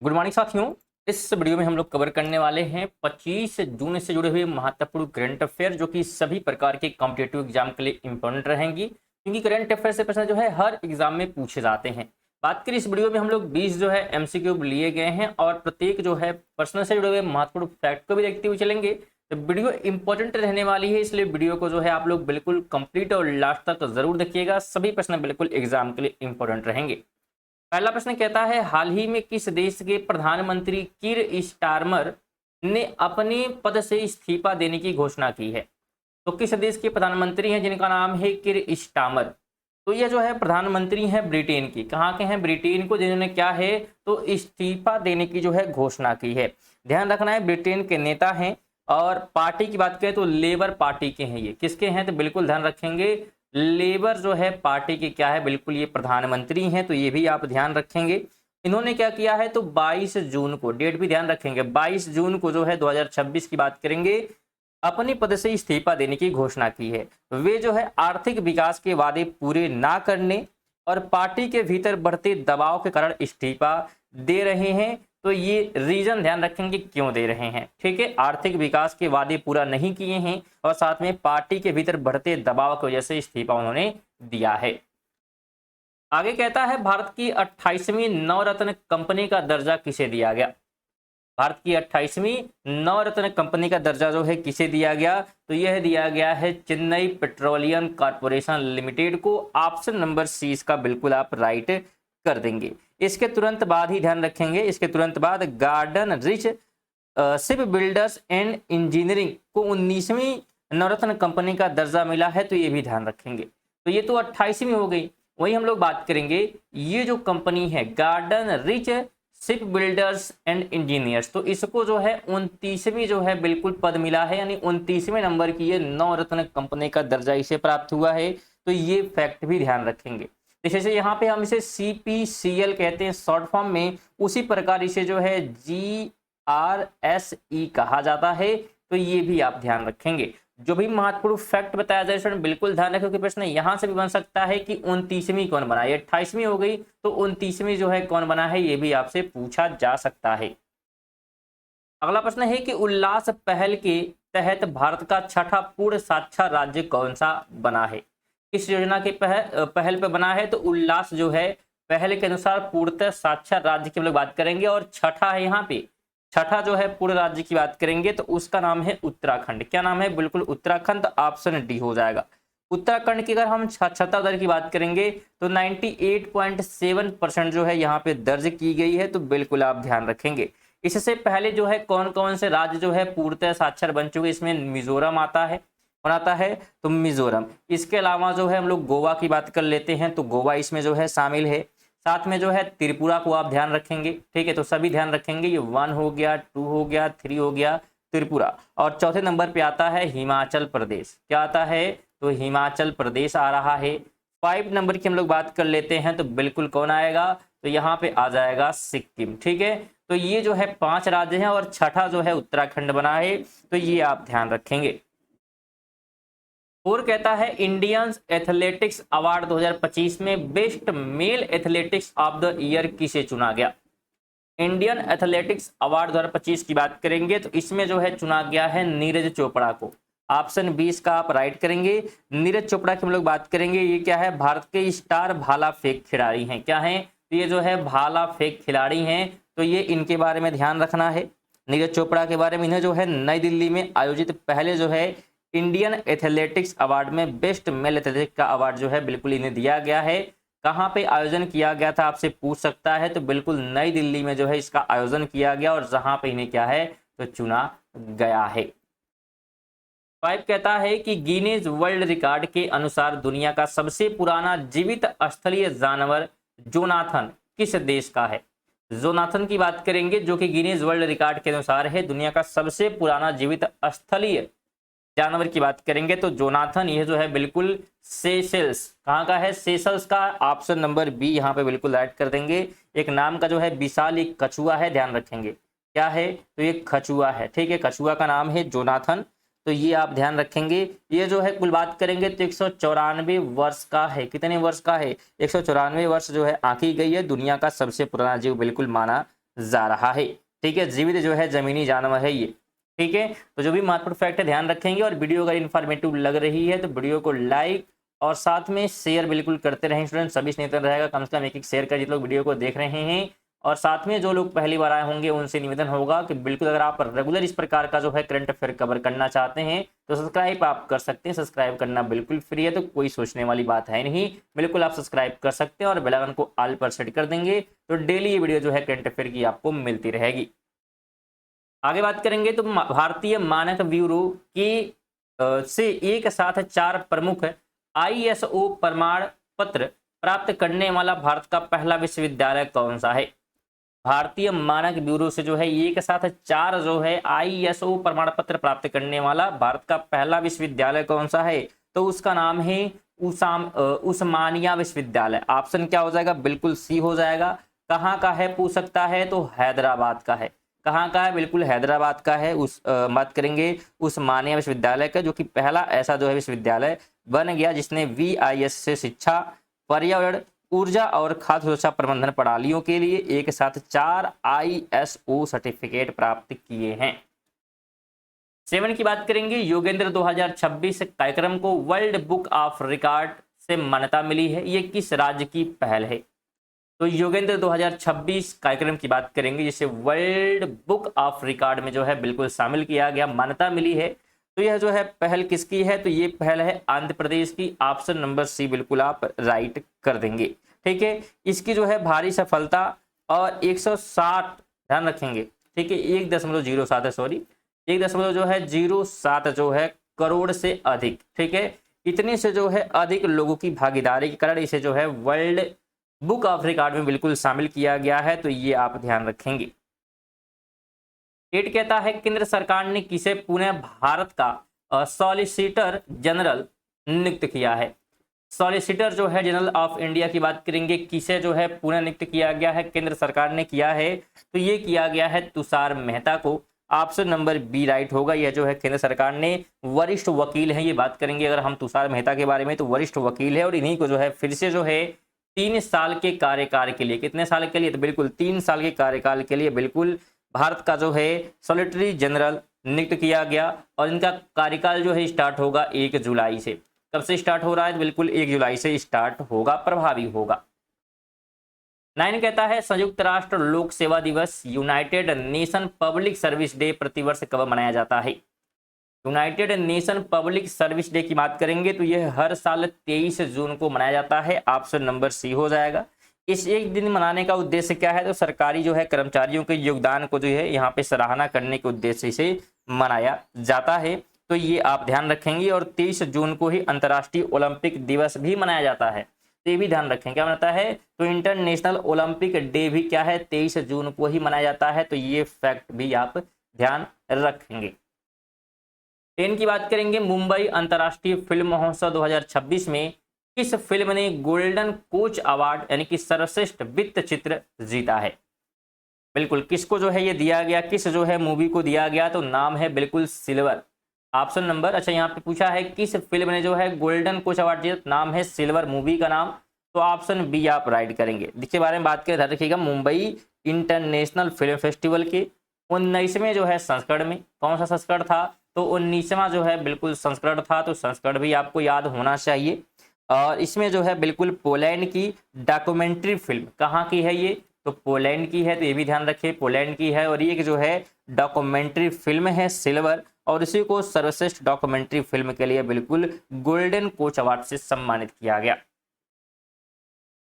Good morning साथियों। इस video में हम लोग कवर करने वाले हैं 25 जून से जुड़े हुए महत्वपूर्ण करंट अफेयर जो कि सभी प्रकार के कॉम्पिटिटिव एग्जाम के लिए इंपॉर्टेंट रहेंगी, क्योंकि करंट अफेयर से प्रश्न जो है हर एग्जाम में पूछे जाते हैं। बात करें इस वीडियो में हम लोग 20 जो है एमसीक्यू लिए गए हैं और प्रत्येक जो है प्रश्न से जुड़े हुए महत्वपूर्ण फैक्ट को भी देखते हुए चलेंगे। तो वीडियो इंपॉर्टेंट रहने वाली है, इसलिए वीडियो को जो है आप लोग बिल्कुल कंप्लीट और लास्ट तक जरूर देखिएगा। सभी प्रश्न बिल्कुल एग्जाम के लिए इंपॉर्टेंट रहेंगे। पहला प्रश्न कहता है, हाल ही में किस देश के प्रधानमंत्री कीर स्टारमर ने अपने पद से इस्तीफा देने की घोषणा की है? तो किस देश के प्रधानमंत्री हैं जिनका नाम है कीर स्टारमर? तो यह जो है प्रधानमंत्री हैं ब्रिटेन की। कहाँ के हैं? ब्रिटेन को, जिन्होंने क्या है तो इस्तीफा देने की जो है घोषणा की है। ध्यान रखना है, ब्रिटेन के नेता हैं और पार्टी की बात करें तो लेबर पार्टी के हैं। ये किसके हैं? तो बिल्कुल ध्यान रखेंगे, लेबर जो है पार्टी के क्या है, बिल्कुल ये प्रधानमंत्री हैं। तो ये भी आप ध्यान रखेंगे। इन्होंने क्या किया है तो 22 जून को, डेट भी ध्यान रखेंगे, 22 जून को जो है 2026 की बात करेंगे, अपने पद से इस्तीफा देने की घोषणा की है। वे जो है आर्थिक विकास के वादे पूरे ना करने और पार्टी के भीतर बढ़ते दबाव के कारण इस्तीफा दे रहे हैं। तो ये रीजन ध्यान रखेंगे क्यों दे रहे हैं। ठीक है, आर्थिक विकास के वादे पूरा नहीं किए हैं और साथ में पार्टी के भीतर बढ़ते दबाव की वजह से इस्तीफा उन्होंने दिया है। आगे कहता है, भारत की 28वीं नवरत्न कंपनी का दर्जा किसे दिया गया? भारत की 28वीं नवरत्न कंपनी का दर्जा जो है किसे दिया गया? तो यह दिया गया है चेन्नई पेट्रोलियम कॉर्पोरेशन लिमिटेड को। ऑप्शन नंबर सी इसका बिल्कुल आप राइट कर देंगे। इसके तुरंत बाद ही ध्यान रखेंगे, इसके तुरंत बाद garden rich ship builders and engineering को 19वीं नवरत्न कंपनी का दर्जा मिला है। तो ये भी ध्यान रखेंगे। तो ये तो 28वीं हो गई। वही हम लोग बात करेंगे, ये जो कंपनी है garden rich ship builders and engineers, तो इसको जो है 29वीं जो है बिल्कुल पद मिला है, यानी 29वें नंबर की ये नवरत्न कंपनी का दर्जा इसे प्राप्त हुआ है। तो ये फैक्ट भी ध्यान रखेंगे। जैसे यहाँ पे हम इसे CPCL कहते हैं शॉर्ट फॉर्म में, उसी प्रकार इसे जो है GRSE कहा जाता है। तो ये भी आप ध्यान रखेंगे। जो भी महत्वपूर्ण फैक्ट बताया जाए इसमें बिल्कुल ध्यान रखें, क्योंकि प्रश्न यहां से भी बन सकता है कि 29वीं कौन बना है। 28वीं हो गई तो 29वीं जो है कौन बना है, ये भी आपसे पूछा जा सकता है। अगला प्रश्न है कि उल्लास पहल के तहत भारत का छठा पूर्ण साक्षर राज्य कौन सा बना है? किस योजना के पहल पे बना है? तो उल्लास जो है पहल के अनुसार पूर्णतः साक्षर राज्य की हम लोग बात करेंगे और छठा है यहाँ पे, छठा जो है पूर्ण राज्य की बात करेंगे तो उसका नाम है उत्तराखंड। क्या नाम है? बिल्कुल उत्तराखंड। ऑप्शन डी हो जाएगा। उत्तराखंड की अगर हम साक्षरता दर की बात करेंगे तो 98.7% जो है यहाँ पे दर्ज की गई है। तो बिल्कुल आप ध्यान रखेंगे। इससे पहले जो है कौन कौन से राज्य जो है पूर्णतः साक्षर बन चुके? इसमें मिजोरम आता है, कौन आता है तो मिजोरम। इसके अलावा जो है हम लोग गोवा की बात कर लेते हैं, तो गोवा इसमें जो है शामिल है। साथ में जो है त्रिपुरा को आप ध्यान रखेंगे। ठीक है, तो सभी ध्यान रखेंगे। ये 1 हो गया, 2 हो गया, 3 हो गया त्रिपुरा। और चौथे नंबर पे आता है हिमाचल प्रदेश। क्या आता है? तो हिमाचल प्रदेश आ रहा है। 5 नंबर की हम लोग बात कर लेते हैं, तो बिल्कुल कौन आएगा? तो यहाँ पे आ जाएगा सिक्किम। ठीक है, तो ये जो है 5 राज्य हैं और छठा जो है उत्तराखंड बना है। तो ये आप ध्यान रखेंगे। और कहता है, इंडियन एथलेटिक्स अवार्ड 2025 में best male athletics of the year किसे चुना गया? इंडियन एथलेटिक्स अवार्ड 2025 की बात करेंगे तो इसमें जो है चुना गया है नीरज चोपड़ा को। ऑप्शन 20 का आप राइट करेंगे। नीरज चोपड़ा की हम लोग बात करेंगे। ये क्या है? भारत के स्टार भाला फेंक खिलाड़ी हैं। क्या हैं? तो ये जो है भाला फेंक खिलाड़ी हैं। तो ये इनके बारे में ध्यान रखना है, नीरज चोपड़ा के बारे में। इन्हें जो है नई दिल्ली में आयोजित पहले जो है इंडियन एथलेटिक्स अवार्ड में बेस्ट मेल एथलेटिक्स का अवार्ड जो है बिल्कुल इन्हें दिया गया है। कहाँ पे आयोजन किया गया था आपसे पूछ सकता है, तो बिल्कुल नई दिल्ली में जो है इसका आयोजन किया गया और जहां पे इन्हें क्या है तो चुना गया है। 5 कहता है कि गिनीज वर्ल्ड रिकॉर्ड के अनुसार दुनिया का सबसे पुराना जीवित स्थलीय जानवर जोनाथन किस देश का है? जोनाथन की बात करेंगे, जो कि गिनीज वर्ल्ड रिकॉर्ड के अनुसार है दुनिया का सबसे पुराना जीवित स्थलीय जानवर की बात करेंगे तो जोनाथन यह जो है बिल्कुल सेशल्स, कहाँ का है? सेशल्स का। ऑप्शन नंबर बी यहाँ पे बिल्कुल राइट कर देंगे। एक नाम का जो है विशाल एक कछुआ है, ध्यान रखेंगे। क्या है? तो ये कछुआ है। ठीक है, कछुआ का नाम है जोनाथन। तो ये आप ध्यान रखेंगे। ये जो है कुल बात करेंगे तो 194 वर्ष का है। कितने वर्ष का है? 194 वर्ष जो है आंकी गई है। दुनिया का सबसे पुराना जीव बिल्कुल माना जा रहा है। ठीक है, जीवित जो है जमीनी जानवर है ये। ठीक है, तो जो भी महत्वपूर्ण फैक्ट है ध्यान रखेंगे, और वीडियो अगर इन्फॉर्मेटिव लग रही है तो वीडियो को लाइक और साथ में शेयर बिल्कुल करते रहें स्टूडेंट। सभी से निवेदन रहेगा कम से कम एक शेयर कर जितने लोग वीडियो को देख रहे हैं, और साथ में जो लोग पहली बार आए होंगे उनसे निवेदन होगा कि बिल्कुल अगर आप रेगुलर इस प्रकार का जो है करंट अफेयर कवर करना चाहते हैं तो सब्सक्राइब आप कर सकते हैं। सब्सक्राइब करना बिल्कुल फ्री है, तो कोई सोचने वाली बात है नहीं, बिल्कुल आप सब्सक्राइब कर सकते हैं और बेल आइकन को ऑल पर सेट कर देंगे तो डेली ये वीडियो जो है करंट अफेयर की आपको मिलती रहेगी। आगे बात करेंगे तो भारतीय मानक ब्यूरो के से एक साथ 4 प्रमुख ISO प्रमाण पत्र प्राप्त करने वाला भारत का पहला विश्वविद्यालय कौन सा है? भारतीय मानक ब्यूरो से जो है एक साथ 4 जो है ISO प्रमाण पत्र प्राप्त करने वाला भारत का पहला विश्वविद्यालय कौन सा है? तो उसका नाम है उस्मानिया विश्वविद्यालय। ऑप्शन क्या हो जाएगा? बिल्कुल सी हो जाएगा। कहाँ का है पूछ सकता है, तो हैदराबाद का है। कहाँ का है? बिल्कुल हैदराबाद का है। बात करेंगे उस्मानिया विश्वविद्यालय का, जो कि पहला ऐसा जो है विश्वविद्यालय बन गया जिसने VIS से शिक्षा, पर्यावरण, ऊर्जा और खाद्य सुरक्षा प्रबंधन प्रणालियों के लिए एक साथ 4 ISO सर्टिफिकेट प्राप्त किए हैं। 7 की बात करेंगे, योगेंद्र 2026 कार्यक्रम को वर्ल्ड बुक ऑफ रिकॉर्ड से मान्यता मिली है, ये किस राज्य की पहल है? तो योगेंद्र 2026 कार्यक्रम की बात करेंगे जिसे वर्ल्ड बुक ऑफ रिकॉर्ड में जो है बिल्कुल शामिल किया गया, मान्यता मिली है। तो यह जो है पहल किसकी है? तो ये पहल है आंध्र प्रदेश की। ऑप्शन नंबर सी बिल्कुल आप राइट कर देंगे। ठीक है, इसकी जो है भारी सफलता और 160 ध्यान रखेंगे। ठीक है, 1.07 है, सॉरी 1.07 जो है करोड़ से अधिक। ठीक है, इतने से जो है अधिक लोगों की भागीदारी के कारण इसे जो है वर्ल्ड बुक ऑफ रिकॉर्ड में बिल्कुल शामिल किया गया है, तो ये आप ध्यान रखेंगे। 8 कहता है केंद्र सरकार ने किसे पुणे भारत का सॉलिसिटर जनरल नियुक्त किया है? सॉलिसिटर जो है जनरल ऑफ इंडिया की बात करेंगे, किसे जो है पुणे नियुक्त किया गया है? केंद्र सरकार ने किया है, तो ये किया गया है तुषार मेहता को। ऑप्शन नंबर बी राइट होगा। यह जो है केंद्र सरकार ने वरिष्ठ वकील है, ये बात करेंगे अगर हम तुषार मेहता के बारे में, तो वरिष्ठ वकील है और इन्हीं को जो है फिर से जो है 3 साल के कार्यकाल के लिए, कितने साल के लिए? तो बिल्कुल 3 साल के कार्यकाल के लिए बिल्कुल भारत का जो है सॉलिसिटर जनरल नियुक्त किया गया, और इनका कार्यकाल जो है स्टार्ट होगा 1 जुलाई से। कब से स्टार्ट हो रहा है? तो बिल्कुल 1 जुलाई से स्टार्ट होगा, प्रभावी होगा। 9 कहता है संयुक्त राष्ट्र लोक सेवा दिवस United nation public service day प्रतिवर्ष कब मनाया जाता है? United nation public service day की बात करेंगे तो यह हर साल 23 जून को मनाया जाता है। ऑप्शन नंबर सी हो जाएगा। इस एक दिन मनाने का उद्देश्य क्या है? तो सरकारी जो है कर्मचारियों के योगदान को जो है यहाँ पे सराहना करने के उद्देश्य से मनाया जाता है, तो ये आप ध्यान रखेंगे। और 23 जून को ही अंतर्राष्ट्रीय ओलंपिक दिवस भी मनाया जाता है, तो ये भी ध्यान रखें। क्या मनाता है? तो इंटरनेशनल ओलंपिक डे भी क्या है? 23 जून को ही मनाया जाता है, तो ये फैक्ट भी आप ध्यान रखेंगे। 10 की बात करेंगे, मुंबई अंतर्राष्ट्रीय फिल्म महोत्सव 2026 में किस फिल्म ने गोल्डन कोच अवार्ड यानी कि सर्वश्रेष्ठ वित्त चित्र जीता है? बिल्कुल किसको जो है ये दिया गया, किस जो है मूवी को दिया गया? तो नाम है बिल्कुल सिल्वर। ऑप्शन नंबर, अच्छा यहाँ पे पूछा है किस फिल्म ने जो है गोल्डन कोच अवार्ड जीता, नाम है सिल्वर मूवी का नाम, तो ऑप्शन बी आप राइट करेंगे। इसके बारे में बात करें, ध्यान रखिएगा, मुंबई इंटरनेशनल फिल्म फेस्टिवल के 19वें जो है संस्करण में, कौन सा संस्करण था? तो 19वां जो है बिल्कुल संस्करण था, तो संस्करण भी आपको याद होना चाहिए। और इसमें जो है बिल्कुल पोलैंड की डॉक्यूमेंट्री फिल्म, कहाँ की है ये? तो पोलैंड की है, तो ये भी ध्यान रखिए पोलैंड की है। और ये जो है डॉक्यूमेंट्री फिल्म है सिल्वर, और इसी को सर्वश्रेष्ठ डॉक्यूमेंट्री फिल्म के लिए बिल्कुल गोल्डन कोच अवार्ड से सम्मानित किया गया।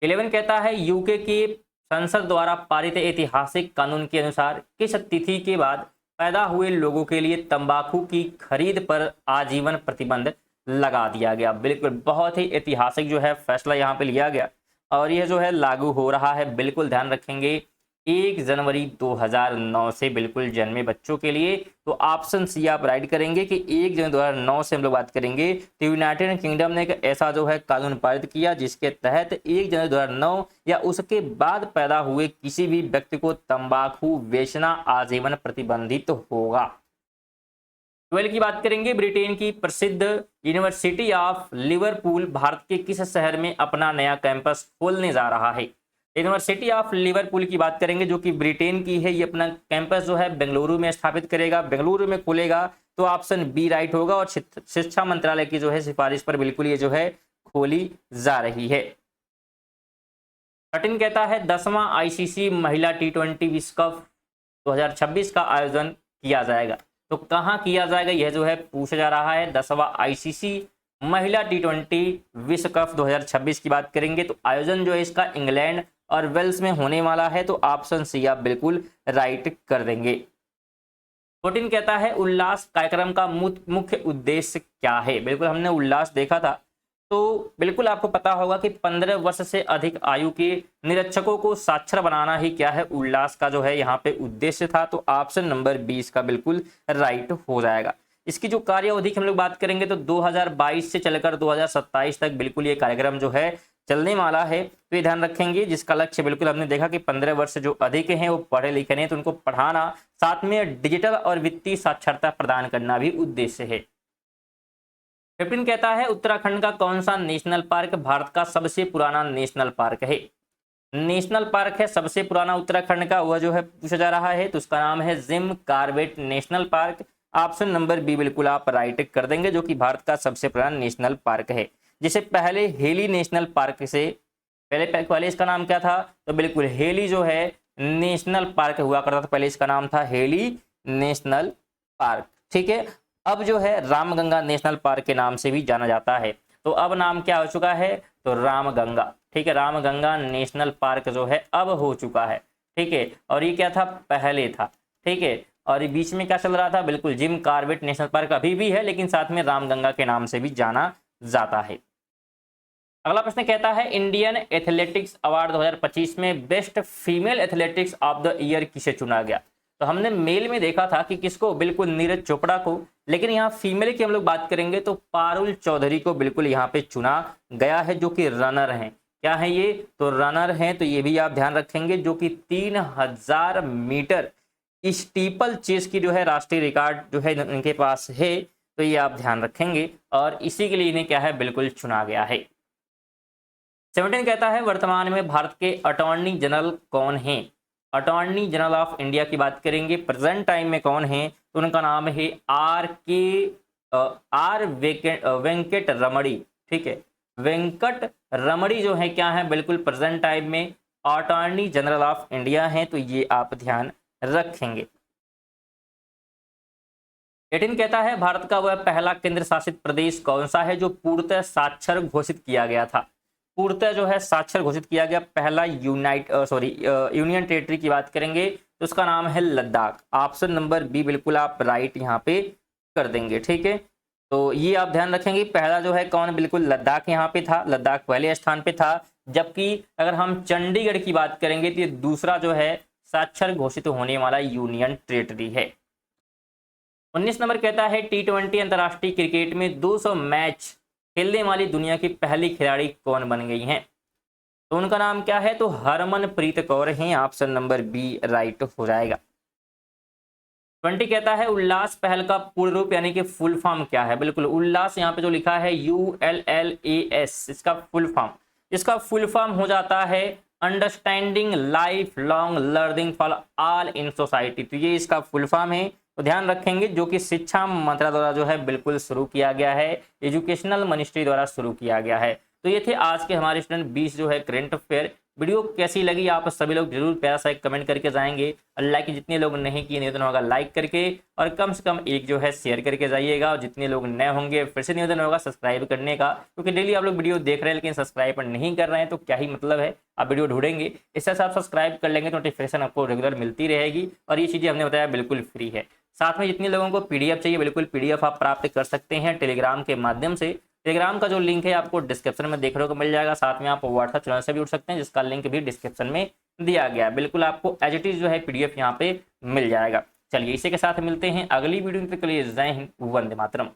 11 कहता है यूके की संसद द्वारा पारित ऐतिहासिक कानून के अनुसार किस तिथि के बाद पैदा हुए लोगों के लिए तंबाकू की खरीद पर आजीवन प्रतिबंध लगा दिया गया? बिल्कुल बहुत ही ऐतिहासिक जो है फैसला यहाँ पे लिया गया, और यह जो है लागू हो रहा है, बिल्कुल ध्यान रखेंगे 1 जनवरी 2009 से बिल्कुल जन्मे बच्चों के लिए। तो ऑप्शन सी आप राइट करेंगे कि 1 जनवरी 2009 से हम लोग बात करेंगे, तो यूनाइटेड किंगडम ने एक ऐसा जो है कानून पारित किया जिसके तहत 1 जनवरी 2009 या उसके बाद पैदा हुए किसी भी व्यक्ति को तंबाकू बेचना आजीवन प्रतिबंधित होगा। 12 की बात करेंगे, ब्रिटेन की प्रसिद्ध यूनिवर्सिटी ऑफ लिवरपूल भारत के किस शहर में अपना नया कैंपस खोलने जा रहा है? यूनिवर्सिटी ऑफ लिवरपूल की बात करेंगे जो कि ब्रिटेन की है, ये अपना कैंपस जो है बेंगलुरु में स्थापित करेगा, बेंगलुरु में खुलेगा, तो ऑप्शन बी राइट होगा। और शिक्षा मंत्रालय की जो है सिफारिश पर बिल्कुल ये जो है खोली जा रही है। 13 कहता है 10वां आईसीसी महिला T20 विश्व कप 2026 का आयोजन किया जाएगा। तो कहाँ किया जाएगा यह जो है पूछा जा रहा है। 10वां आईसीसी महिला T20 विश्व कप 2026 की बात करेंगे तो आयोजन जो है इसका इंग्लैंड और वेल्स में होने वाला है, तो ऑप्शन सी आप बिल्कुल राइट कर देंगे। 14 कहता है उल्लास कार्यक्रम का मुख्य उद्देश्य क्या है। बिल्कुल हमने उल्लास देखा था, तो बिल्कुल आपको पता होगा कि 15 वर्ष से अधिक आयु के निरीक्षकों को साक्षर बनाना ही क्या है उल्लास का जो है यहाँ पे उद्देश्य था। तो ऑप्शन नंबर 20 का बिल्कुल राइट हो जाएगा। इसकी जो कार्य अवधि की हम लोग बात करेंगे तो 2022 से चलकर 2027 तक बिल्कुल ये कार्यक्रम जो है चलने वाला है। तो ये ध्यान रखेंगे, जिसका लक्ष्य बिल्कुल हमने देखा कि 15 वर्ष जो अधिक हैं वो पढ़े लिखे नहीं, तो उनको पढ़ाना, साथ में डिजिटल और वित्तीय साक्षरता प्रदान करना भी उद्देश्य है। 15 कहता है उत्तराखंड का कौन सा नेशनल पार्क भारत का सबसे पुराना नेशनल पार्क है। नेशनल पार्क है सबसे पुराना उत्तराखंड का, वह जो है पूछा जा रहा है, तो उसका नाम है Jim Corbett national park. Option number B बिल्कुल आप राइट कर देंगे, जो कि भारत का सबसे पुराना नेशनल पार्क है। जिसे पहले हेली नेशनल पार्क से पहले इसका नाम क्या था, तो बिल्कुल हेली जो है नेशनल पार्क हुआ करता था, पहले इसका नाम था हेली नेशनल पार्क। ठीक है, अब जो है रामगंगा नेशनल पार्क के नाम से भी जाना जाता है। तो अब नाम क्या हो चुका है, तो रामगंगा। ठीक है, रामगंगा नेशनल पार्क जो है अब हो चुका है। ठीक है, और ये क्या था, पहले था। ठीक है, और ये बीच में क्या चल रहा था, बिल्कुल जिम कॉर्बेट नेशनल पार्क अभी भी है, लेकिन साथ में रामगंगा के नाम से भी जाना जाता है। अगला प्रश्न कहता है इंडियन एथलेटिक्स अवार्ड 2025 में best female athletics of the year किसे चुना गया। तो हमने मेल में देखा था कि किसको, बिल्कुल नीरज चोपड़ा को, लेकिन यहाँ फीमेल की हम लोग बात करेंगे तो पारुल चौधरी को बिल्कुल यहाँ पे चुना गया है, जो कि रनर हैं। क्या है ये, तो रनर हैं, तो ये भी आप ध्यान रखेंगे, जो कि 3000 मीटर स्टीपल चेस की जो है राष्ट्रीय रिकॉर्ड जो है इनके पास है, तो ये आप ध्यान रखेंगे, और इसी के लिए इन्हें क्या है बिल्कुल चुना गया है। 17 कहता है वर्तमान में भारत के अटॉर्नी जनरल कौन हैं। अटॉर्नी जनरल ऑफ इंडिया की बात करेंगे प्रेजेंट टाइम में कौन है, तो उनका नाम है आर वेंकट रमणी। ठीक है, वेंकट रमणी जो है क्या है बिल्कुल प्रेजेंट टाइम में अटॉर्नी जनरल ऑफ इंडिया हैं, तो ये आप ध्यान रखेंगे। 18 कहता है भारत का वह पहला केंद्र शासित प्रदेश कौन सा है जो पूर्णतः साक्षर घोषित किया गया था। पूर्णतः जो है साक्षर घोषित किया गया पहला यूनियन टेरिटरी की बात करेंगे तो उसका नाम है लद्दाख। ऑप्शन नंबर बी बिल्कुल आप राइट यहाँ पे कर देंगे। ठीक है, तो ये आप ध्यान रखेंगे, पहला जो है कौन, बिल्कुल लद्दाख यहाँ पे था, लद्दाख पहले स्थान पे था। जबकि अगर हम चंडीगढ़ की बात करेंगे तो ये दूसरा जो है साक्षर घोषित होने वाला यूनियन टेरिटरी है। 19 नंबर कहता है T20 अंतर्राष्ट्रीय क्रिकेट में 200 मैच खेलने वाली दुनिया की पहली खिलाड़ी कौन बन गई हैं, तो उनका नाम क्या है, तो हरमनप्रीत कौर हैं। ऑप्शन नंबर बी राइट हो जाएगा। 20 कहता है उल्लास पहल का पूर्ण रूप यानी कि फुल फॉर्म क्या है। बिल्कुल उल्लास यहाँ पे जो लिखा है ULLAS, इसका फुल फॉर्म हो जाता है understanding life long learning for all in society. तो ये इसका फुल फॉर्म है, तो ध्यान रखेंगे, जो कि शिक्षा मंत्रालय द्वारा जो है बिल्कुल शुरू किया गया है, एजुकेशनल मिनिस्ट्री द्वारा शुरू किया गया है। तो ये थे आज के हमारे स्टूडेंट 20 जो है करंट अफेयर। वीडियो कैसी लगी आप सभी लोग जरूर प्यारा सा एक कमेंट करके जाएंगे, और लाइक जितने लोग नहीं किए निवेदन होगा लाइक करके, और कम से कम एक जो है शेयर करके जाइएगा, और जितने लोग नए होंगे फिर से निवेदन होगा सब्सक्राइब करने का, क्योंकि डेली आप लोग वीडियो देख रहे हैं लेकिन सब्सक्राइब नहीं कर रहे हैं तो क्या ही मतलब है, आप वीडियो ढूंढेंगे। इससे आप सब्सक्राइब कर लेंगे तो नोटिफिकेशन आपको रेगुलर मिलती रहेगी, और ये चीज़ें हमने बताया बिल्कुल फ्री है। साथ में जितने लोगों को PDF चाहिए बिल्कुल PDF आप प्राप्त कर सकते हैं टेलीग्राम के माध्यम से। टेलीग्राम का जो लिंक है आपको डिस्क्रिप्शन में देखने को मिल जाएगा, साथ में आप व्हाट्सएप चैनल से भी उठ सकते हैं जिसका लिंक भी डिस्क्रिप्शन में दिया गया है। बिल्कुल आपको एज इट इज जो है PDF यहाँ पे मिल जाएगा। चलिए इसी के साथ मिलते हैं अगली वीडियो के लिए। जय हिंद, वंदे मातरम।